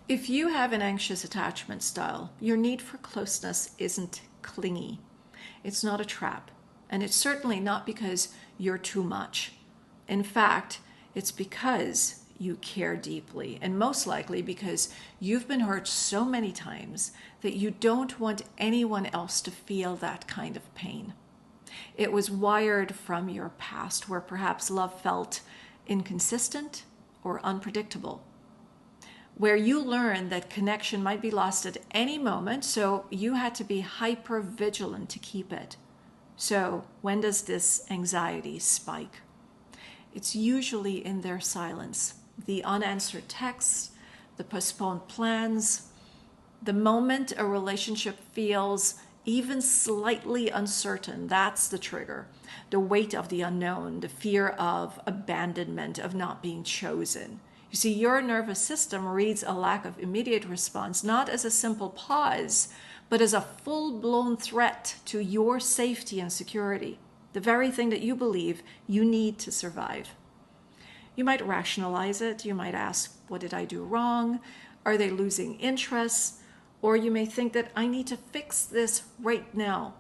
If you have an anxious attachment style, your need for closeness isn't clingy. It's not a trap. And it's certainly not because you're too much. In fact, it's because you care deeply, and most likely because you've been hurt so many times that you don't want anyone else to feel that kind of pain. It was wired from your past where perhaps love felt inconsistent or unpredictable, where you learned that connection might be lost at any moment, so you had to be hyper vigilant to keep it. So when does this anxiety spike? It's usually in their silence, the unanswered texts, the postponed plans, the moment a relationship feels even slightly uncertain. That's the trigger. The weight of the unknown, the fear of abandonment, of not being chosen. You see, your nervous system reads a lack of immediate response not as a simple pause, but as a full-blown threat to your safety and security, the very thing that you believe you need to survive. You might rationalize it. You might ask, what did I do wrong? Are they losing interest? Or you may think that I need to fix this right now.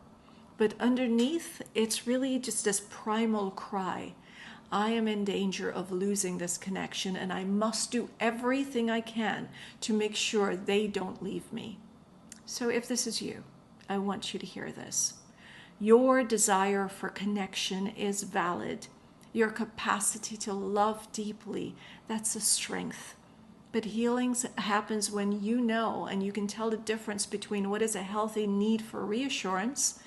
But underneath, it's really just this primal cry. I am in danger of losing this connection, and I must do everything I can to make sure they don't leave me. So if this is you, I want you to hear this. Your desire for connection is valid. Your capacity to love deeply, that's a strength. But healing happens when you know and you can tell the difference between what is a healthy need for reassurance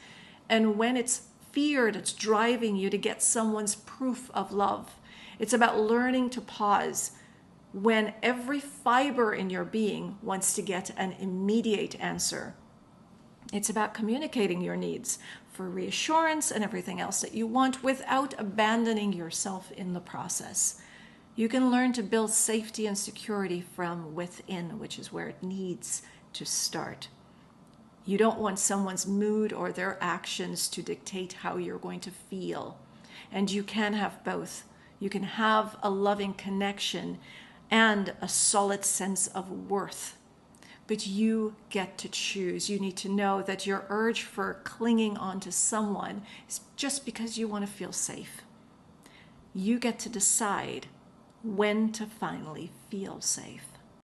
and when it's fear that's driving you to get someone's proof of love. It's about learning to pause when every fiber in your being wants to get an immediate answer. It's about communicating your needs for reassurance and everything else that you want without abandoning yourself in the process. You can learn to build safety and security from within, which is where it needs to start. You don't want someone's mood or their actions to dictate how you're going to feel. And you can have both. You can have a loving connection and a solid sense of worth. But you get to choose. You need to know that your urge for clinging on to someone is just because you want to feel safe. You get to decide when to finally feel safe.